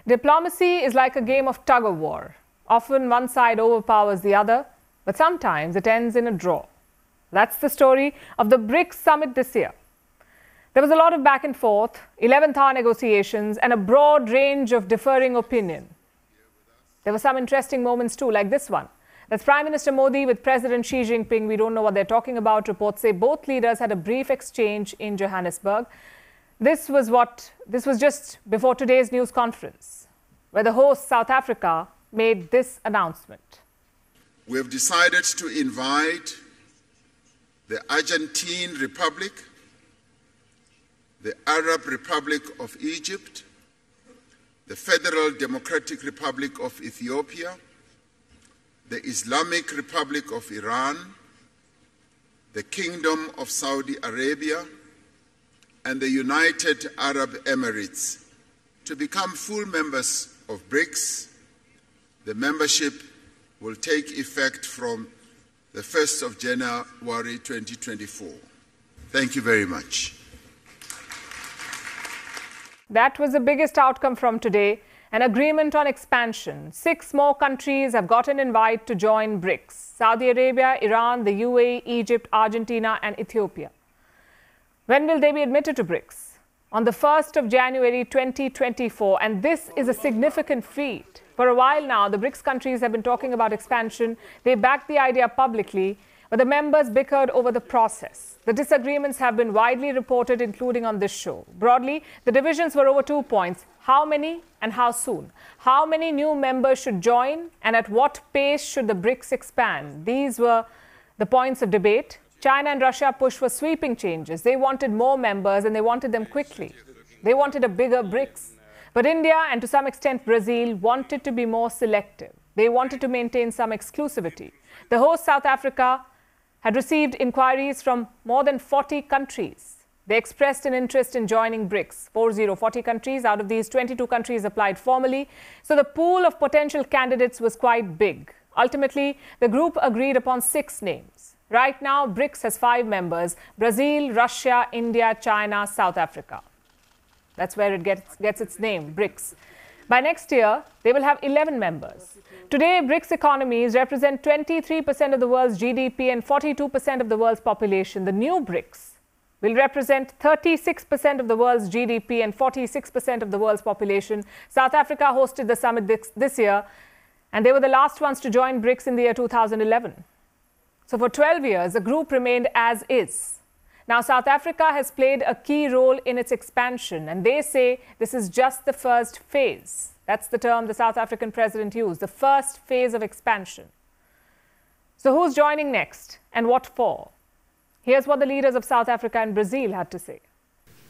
Diplomacy is like a game of tug-of-war. Often one side overpowers the other, but sometimes it ends in a draw. That's the story of the BRICS Summit this year. There was a lot of back and forth, 11th-hour negotiations, and a broad range of differing opinion. There were some interesting moments too, like this one. That's Prime Minister Modi with President Xi Jinping. We don't know what they're talking about. Reports say both leaders had a brief exchange in Johannesburg. This was just before today's news conference, where the host, South Africa, made this announcement. We have decided to invite the Argentine Republic, the Arab Republic of Egypt, the Federal Democratic Republic of Ethiopia, the Islamic Republic of Iran, the Kingdom of Saudi Arabia, and the United Arab Emirates to become full members of BRICS. The membership will take effect from the 1st of January 2024. Thank you very much. That was the biggest outcome from today, an agreement on expansion. 6 more countries have got an invite to join BRICS: Saudi Arabia, Iran, the UAE, Egypt, Argentina, and Ethiopia. When will they be admitted to BRICS? On the 1st of January 2024, and this is a significant feat. For a while now, the BRICS countries have been talking about expansion. They backed the idea publicly, but the members bickered over the process. The disagreements have been widely reported, including on this show. Broadly, the divisions were over 2 points: how many and how soon? How many new members should join, and at what pace should the BRICS expand? These were the points of debate. China and Russia pushed for sweeping changes. They wanted more members, and they wanted them quickly. They wanted a bigger BRICS. But India, and to some extent Brazil, wanted to be more selective. They wanted to maintain some exclusivity. The host, South Africa, had received inquiries from more than 40 countries. They expressed an interest in joining BRICS. 40 countries. Out of these, 22 countries applied formally. So the pool of potential candidates was quite big. Ultimately, the group agreed upon 6 names. Right now, BRICS has 5 members: Brazil, Russia, India, China, South Africa. That's where it gets its name, BRICS. By next year, they will have 11 members. Today, BRICS economies represent 23% of the world's GDP and 42% of the world's population. The new BRICS will represent 36% of the world's GDP and 46% of the world's population. South Africa hosted the summit this year, and they were the last ones to join BRICS in the year 2011. So for 12 years, the group remained as is. Now, South Africa has played a key role in its expansion, and they say this is just the first phase. That's the term the South African president used, the first phase of expansion. So who's joining next, and what for? Here's what the leaders of South Africa and Brazil had to say.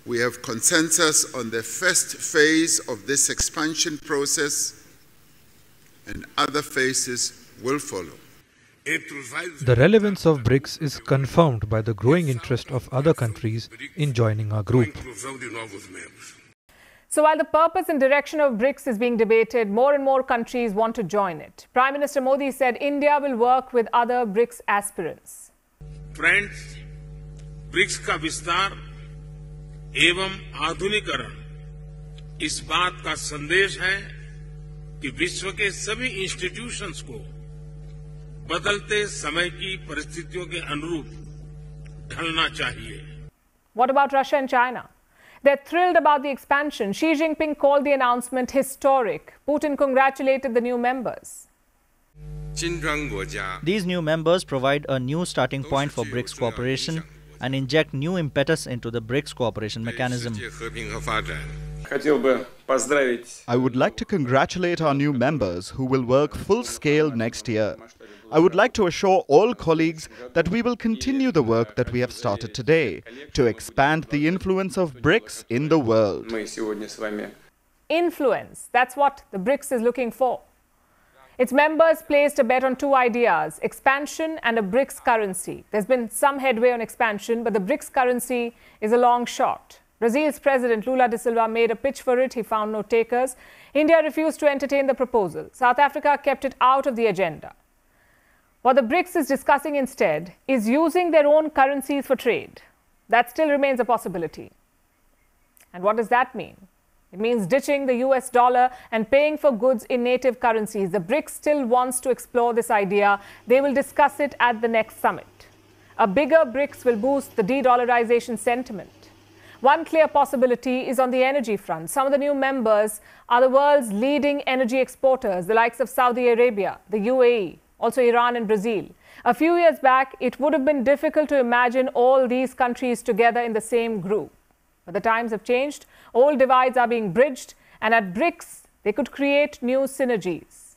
We have consensus on the first phase of this expansion process, and other phases will follow. The relevance of BRICS is confirmed by the growing interest of other countries in joining our group. So while the purpose and direction of BRICS is being debated, more and more countries want to join it. Prime Minister Modi said India will work with other BRICS aspirants. Friends, BRICS का विस्तार एवं आधुनिकीकरण इस बात का संदेश है कि विश्व के सभी इंस्टीट्यूशंस को बदलते समय की परिस्थितियों के अनुरूप ढलना चाहिए. What about Russia and China? They're thrilled about the expansion. Xi Jinping called the announcement historic. Putin congratulated the new members. These new members provide a new starting point for BRICS cooperation and inject new impetus into the BRICS cooperation mechanism. I would like to congratulate our new members who will work full scale next year. I would like to assure all colleagues that we will continue the work that we have started today to expand the influence of BRICS in the world. Influence, that's what the BRICS is looking for. Its members placed a bet on 2 ideas: expansion and a BRICS currency. There's been some headway on expansion, but the BRICS currency is a long shot. Brazil's President Lula da Silva made a pitch for it. He found no takers. India refused to entertain the proposal. South Africa kept it out of the agenda. What the BRICS is discussing instead is using their own currencies for trade. That still remains a possibility. And what does that mean? It means ditching the US dollar and paying for goods in native currencies. The BRICS still wants to explore this idea. They will discuss it at the next summit. A bigger BRICS will boost the de-dollarization sentiment. One clear possibility is on the energy front. Some of the new members are the world's leading energy exporters, the likes of Saudi Arabia, the UAE, also Iran and Brazil. A few years back, it would have been difficult to imagine all these countries together in the same group. But the times have changed. Old divides are being bridged, and at BRICS, they could create new synergies.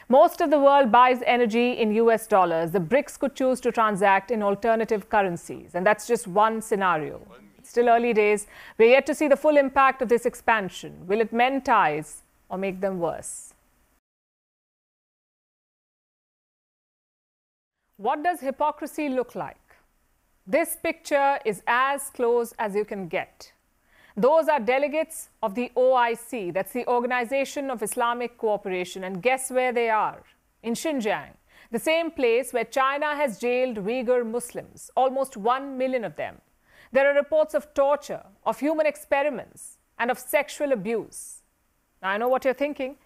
Most of the world buys energy in US dollars. The BRICS could choose to transact in alternative currencies, and that's just one scenario. It's still early days. We're yet to see the full impact of this expansion. Will it mend ties or make them worse? What does hypocrisy look like? This picture is as close as you can get. Those are delegates of the OIC, that's the Organization of Islamic Cooperation, and guess where they are? In Xinjiang, the same place where China has jailed Uyghur Muslims, almost 1 million of them. There are reports of torture, of human experiments, and of sexual abuse. Now, I know what you're thinking.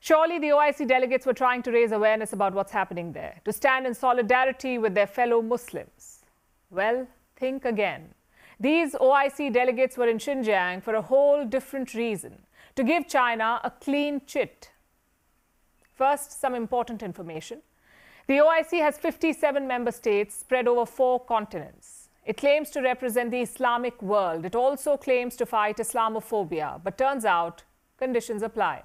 Surely the OIC delegates were trying to raise awareness about what's happening there, to stand in solidarity with their fellow Muslims. Well, think again. These OIC delegates were in Xinjiang for a whole different reason, to give China a clean chit. First, some important information. The OIC has 57 member states spread over 4 continents. It claims to represent the Islamic world. It also claims to fight Islamophobia, but turns out conditions apply.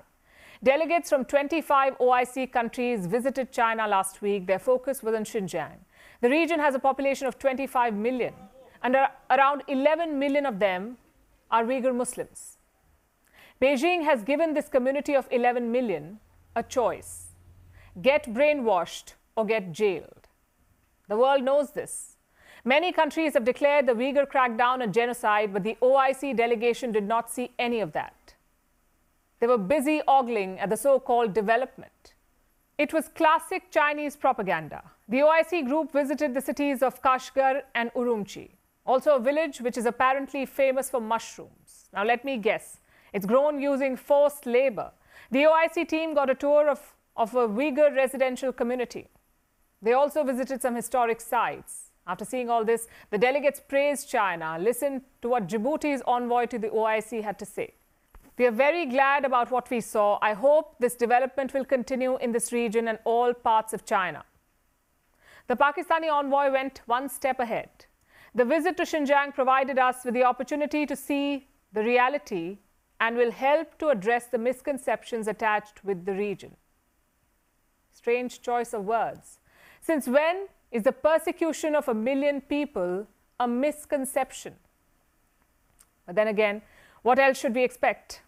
Delegates from 25 OIC countries visited China last week. Their focus was on Xinjiang. The region has a population of 25 million, and around 11 million of them are Uyghur Muslims. Beijing has given this community of 11 million a choice: get brainwashed or get jailed. The world knows this. Many countries have declared the Uyghur crackdown a genocide, but the OIC delegation did not see any of that. They were busy ogling at the so-called development. It was classic Chinese propaganda. The OIC group visited the cities of Kashgar and Urumqi, also a village which is apparently famous for mushrooms. Now let me guess, it's grown using forced labor. The OIC team got a tour of a Uyghur residential community. They also visited some historic sites. After seeing all this, the delegates praised China. Listen to what Djibouti's envoy to the OIC had to say. We are very glad about what we saw. I hope this development will continue in this region and all parts of China. The Pakistani envoy went one step ahead. The visit to Xinjiang provided us with the opportunity to see the reality and will help to address the misconceptions attached with the region. Strange choice of words. Since when is the persecution of 1 million people a misconception? But then again, what else should we expect?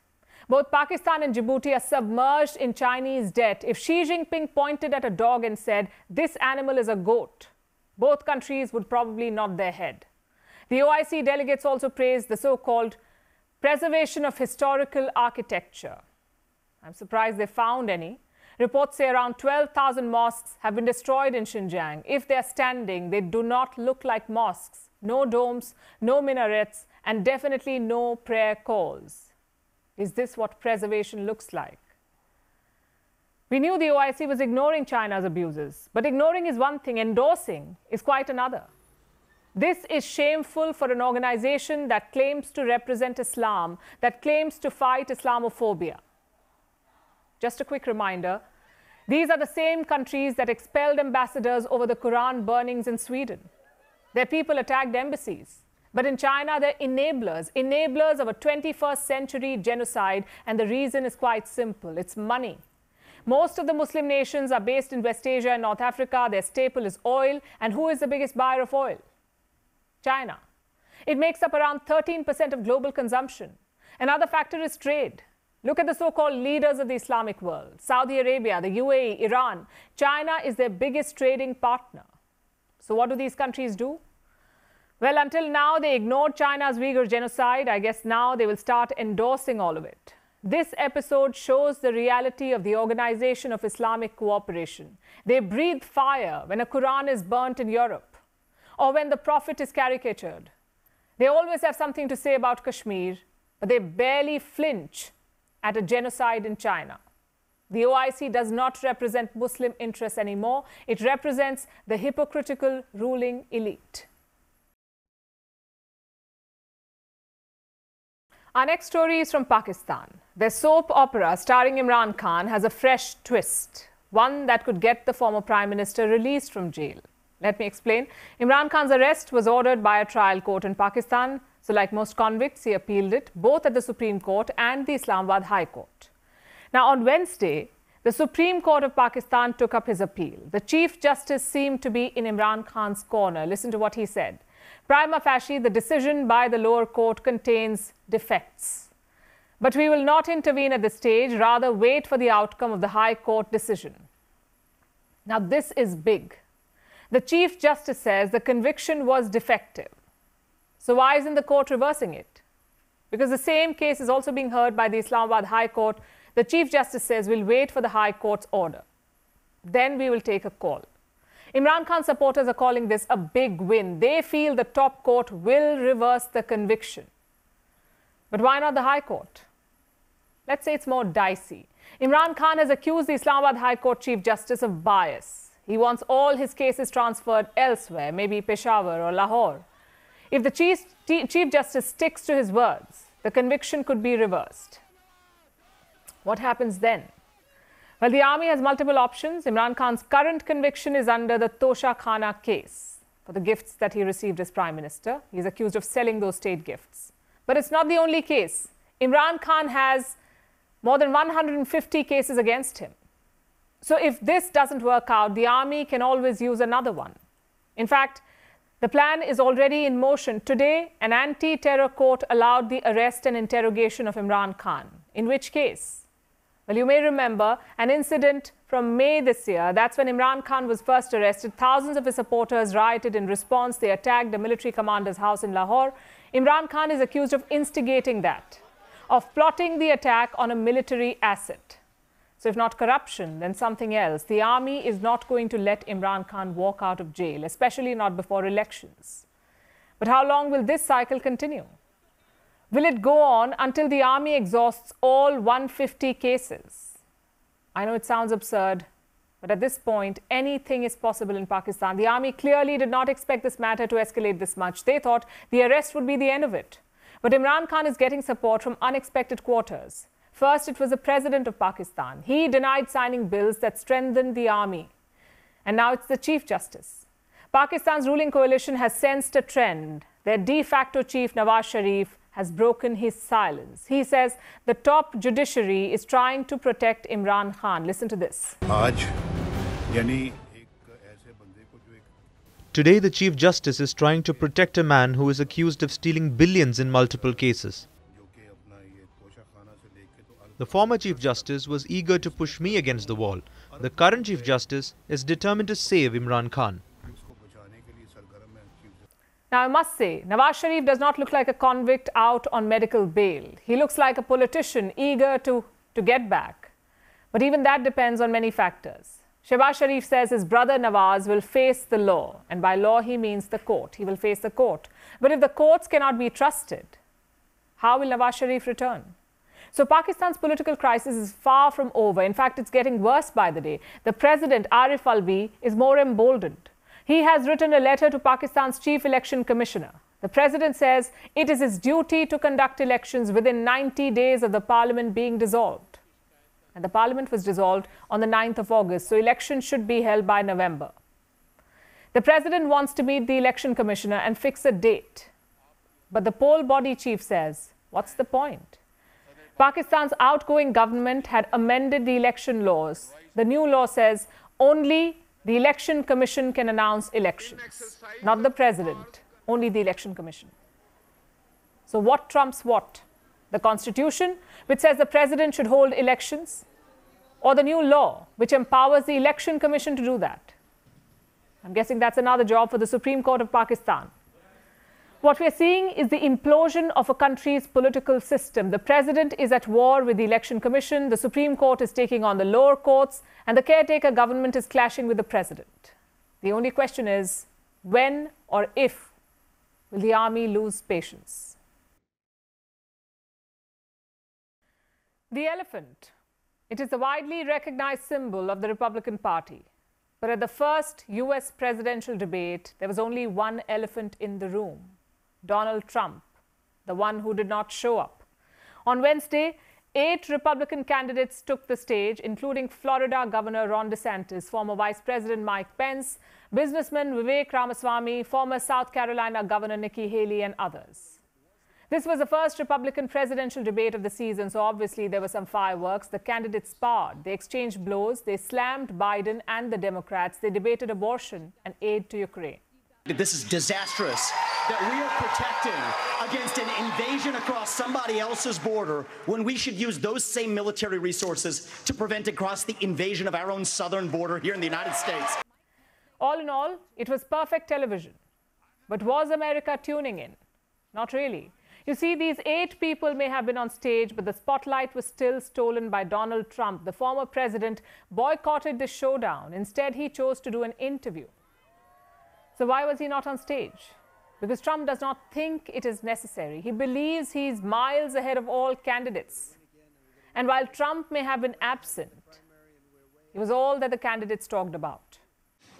Both Pakistan and Djibouti are submerged in Chinese debt. If Xi Jinping pointed at a dog and said, "This animal is a goat," both countries would probably nod their head. The OIC delegates also praised the so-called preservation of historical architecture. I'm surprised they found any. Reports say around 12,000 mosques have been destroyed in Xinjiang. If they are standing, they do not look like mosques. No domes, no minarets, and definitely no prayer calls. Is this what preservation looks like? We knew the OIC was ignoring China's abuses, but ignoring is one thing, endorsing is quite another. This is shameful for an organization that claims to represent Islam, that claims to fight Islamophobia. Just a quick reminder, these are the same countries that expelled ambassadors over the Quran burnings in Sweden. Their people attacked embassies. But in China, they're enablers of a 21st century genocide, and the reason is quite simple. It's money. Most of the Muslim nations are based in West Asia and North Africa. Their staple is oil. And who is the biggest buyer of oil? China. It makes up around 13% of global consumption. Another factor is trade. Look at the so-called leaders of the Islamic world. Saudi Arabia, the UAE, Iran. China is their biggest trading partner. So what do these countries do? Well, until now, they ignored China's Uyghur genocide. I guess now they will start endorsing all of it. This episode shows the reality of the Organization of Islamic Cooperation. They breathe fire when a Quran is burnt in Europe or when the Prophet is caricatured. They always have something to say about Kashmir, but they barely flinch at a genocide in China. The OIC does not represent Muslim interests anymore. It represents the hypocritical ruling elite. Our next story is from Pakistan. Their soap opera starring Imran Khan has a fresh twist, one that could get the former Prime Minister released from jail. Let me explain. Imran Khan's arrest was ordered by a trial court in Pakistan. So like most convicts, he appealed it, both at the Supreme Court and the Islamabad High Court. Now, on Wednesday, the Supreme Court of Pakistan took up his appeal. The Chief Justice seemed to be in Imran Khan's corner. Listen to what he said. Prima facie, the decision by the lower court contains defects. But we will not intervene at this stage, rather wait for the outcome of the High Court decision. Now, this is big. The Chief Justice says the conviction was defective. So why isn't the court reversing it? Because the same case is also being heard by the Islamabad High Court. The Chief Justice says we'll wait for the High Court's order. Then we will take a call. Imran Khan supporters are calling this a big win. They feel the top court will reverse the conviction. But why not the High Court? Let's say it's more dicey. Imran Khan has accused the Islamabad High Court Chief Justice of bias. He wants all his cases transferred elsewhere, maybe Peshawar or Lahore. If the Chief Justice sticks to his words, the conviction could be reversed. What happens then? Well, the army has multiple options. Imran Khan's current conviction is under the Tosha Khana case for the gifts that he received as Prime Minister. He's accused of selling those state gifts. But it's not the only case. Imran Khan has more than 150 cases against him. So if this doesn't work out, the army can always use another one. In fact, the plan is already in motion. Today, an anti-terror court allowed the arrest and interrogation of Imran Khan. In which case? Well, you may remember an incident from May this year. That's when Imran Khan was first arrested. Thousands of his supporters rioted in response. They attacked a military commander's house in Lahore. Imran Khan is accused of instigating that, of plotting the attack on a military asset. So if not corruption, then something else. The army is not going to let Imran Khan walk out of jail, especially not before elections. But how long will this cycle continue? Will it go on until the army exhausts all 150 cases? I know it sounds absurd, but at this point, anything is possible in Pakistan. The army clearly did not expect this matter to escalate this much. They thought the arrest would be the end of it. But Imran Khan is getting support from unexpected quarters. First, it was the president of Pakistan. He denied signing bills that strengthened the army. And now it's the Chief Justice. Pakistan's ruling coalition has sensed a trend. Their de facto chief, Nawaz Sharif, has broken his silence. He says the top judiciary is trying to protect Imran Khan. Listen to this. Today, the Chief Justice is trying to protect a man who is accused of stealing billions in multiple cases. The former Chief Justice was eager to push me against the wall. The current Chief Justice is determined to save Imran Khan. Now, I must say, Nawaz Sharif does not look like a convict out on medical bail. He looks like a politician eager to get back. But even that depends on many factors. Shehbaz Sharif says his brother Nawaz will face the law. And by law, he means the court. He will face the court. But if the courts cannot be trusted, how will Nawaz Sharif return? So Pakistan's political crisis is far from over. In fact, it's getting worse by the day. The president, Arif Alvi, is more emboldened. He has written a letter to Pakistan's Chief Election Commissioner. The president says it is his duty to conduct elections within 90 days of the parliament being dissolved. And the parliament was dissolved on the 9th of August, so elections should be held by November. The president wants to meet the election commissioner and fix a date. But the poll body chief says, what's the point? Pakistan's outgoing government had amended the election laws. The new law says only the election commission can announce elections, not the president, only the election commission. So what trumps what? The constitution, which says the president should hold elections, or the new law, which empowers the election commission to do that? I'm guessing that's another job for the Supreme Court of Pakistan. What we are seeing is the implosion of a country's political system. The president is at war with the election commission, the Supreme Court is taking on the lower courts, and the caretaker government is clashing with the president. The only question is, when or if will the army lose patience? The elephant. It is a widely recognized symbol of the Republican Party. But at the first US presidential debate, there was only one elephant in the room: Donald Trump, the one who did not show up. On Wednesday, 8 Republican candidates took the stage, including Florida Governor Ron DeSantis, former Vice President Mike Pence, businessman Vivek Ramaswamy, former South Carolina Governor Nikki Haley, and others. This was the first Republican presidential debate of the season, so obviously there were some fireworks. The candidates sparred, they exchanged blows, they slammed Biden and the Democrats, they debated abortion and aid to Ukraine. This is disastrous, that we are protecting against an invasion across somebody else's border when we should use those same military resources to prevent across the invasion of our own southern border here in the United States. All in all, it was perfect television. But was America tuning in? Not really. You see, these 8 people may have been on stage, but the spotlight was still stolen by Donald Trump. The former president boycotted the showdown. Instead, he chose to do an interview. So why was he not on stage? Because Trump does not think it is necessary. He believes he's miles ahead of all candidates. And while Trump may have been absent, it was all that the candidates talked about.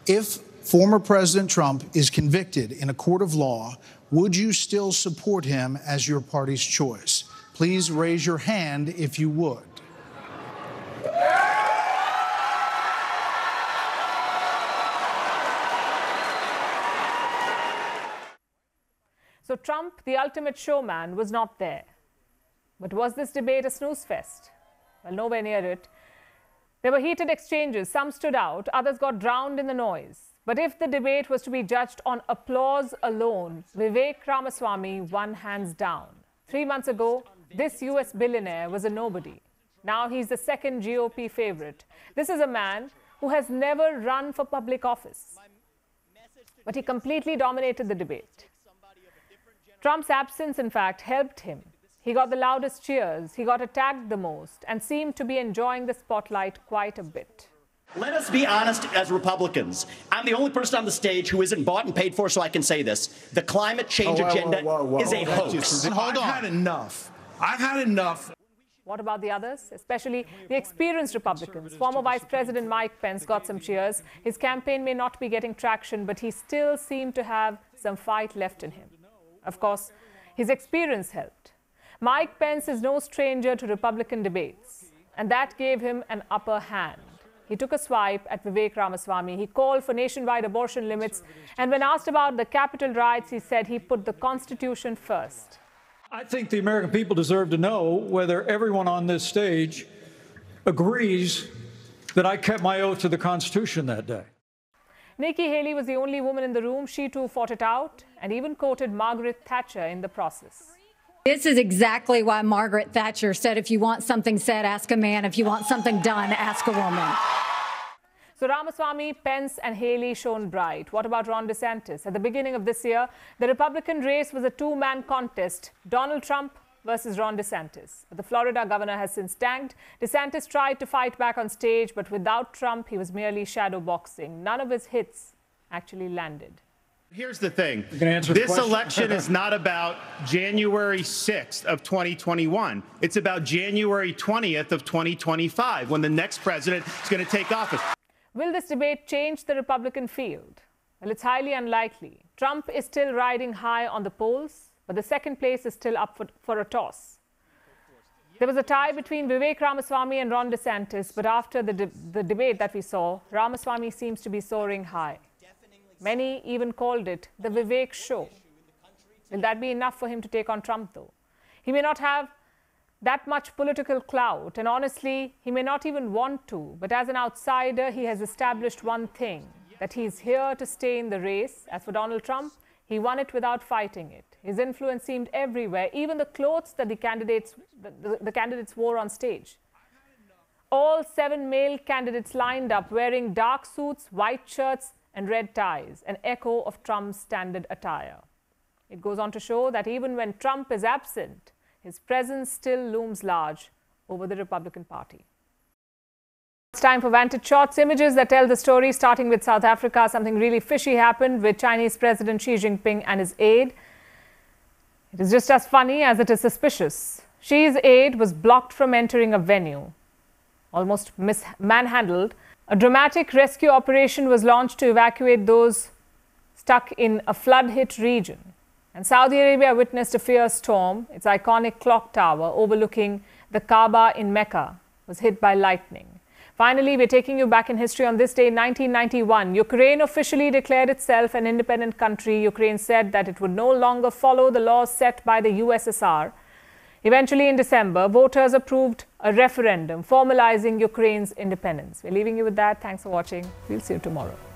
If former President Trump is convicted in a court of law, would you still support him as your party's choice? Please raise your hand if you would. So Trump, the ultimate showman, was not there. But was this debate a snooze fest? Well, nowhere near it. There were heated exchanges. Some stood out, others got drowned in the noise. But if the debate was to be judged on applause alone, Vivek Ramaswamy won hands down. 3 months ago, this US billionaire was a nobody. Now he's the second GOP favorite. This is a man who has never run for public office. But he completely dominated the debate. Trump's absence, in fact, helped him. He got the loudest cheers, he got attacked the most, and seemed to be enjoying the spotlight quite a bit. Let us be honest as Republicans. I'm the only person on the stage who isn't bought and paid for, so I can say this. The climate change agenda is a hoax. Hold on. I've had enough. I've had enough. What about the others, especially the experienced Republicans? Former Vice President Mike Pence got some cheers. His campaign may not be getting traction, but he still seemed to have some fight left in him. Of course, his experience helped. Mike Pence is no stranger to Republican debates, and that gave him an upper hand. He took a swipe at Vivek Ramaswamy. He called for nationwide abortion limits, and when asked about the Capitol riots, he said he put the Constitution first. I think the American people deserve to know whether everyone on this stage agrees that I kept my oath to the Constitution that day. Nikki Haley was the only woman in the room. She too fought it out and even quoted Margaret Thatcher in the process. This is exactly why Margaret Thatcher said, if you want something said, ask a man. If you want something done, ask a woman. So Ramaswamy, Pence and Haley shone bright. What about Ron DeSantis? At the beginning of this year, the Republican race was a 2-man contest: Donald Trump versus Ron DeSantis. But the Florida governor has since tanked. DeSantis tried to fight back on stage, but without Trump, he was merely shadow boxing. None of his hits actually landed. Here's the thing. This election is not about January 6th of 2021. It's about January 20th of 2025, when the next president is going to take office. Will this debate change the Republican field? Well, it's highly unlikely. Trump is still riding high on the polls, but the second place is still up for a toss. There was a tie between Vivek Ramaswamy and Ron DeSantis, but after the debate that we saw, Ramaswamy seems to be soaring high. Many even called it the Vivek show. Will that be enough for him to take on Trump, though? He may not have that much political clout, and honestly, he may not even want to. But as an outsider, he has established one thing, that he's here to stay in the race. As for Donald Trump, he won it without fighting it. His influence seemed everywhere, even the clothes that the candidates wore on stage. All 7 male candidates lined up wearing dark suits, white shirts, and red ties, an echo of Trump's standard attire. It goes on to show that even when Trump is absent, his presence still looms large over the Republican Party. It's time for Vantage Charts, images that tell the story, starting with South Africa. Something really fishy happened with Chinese President Xi Jinping and his aide. It is just as funny as it is suspicious. Xi's aide was blocked from entering a venue, almost manhandled. A dramatic rescue operation was launched to evacuate those stuck in a flood-hit region. And Saudi Arabia witnessed a fierce storm. Its iconic clock tower overlooking the Kaaba in Mecca was hit by lightning. Finally, we're taking you back in history. On this day in 1991, Ukraine officially declared itself an independent country. Ukraine said that it would no longer follow the laws set by the USSR. Eventually, in December, voters approved a referendum formalizing Ukraine's independence. We're leaving you with that. Thanks for watching. We'll see you tomorrow.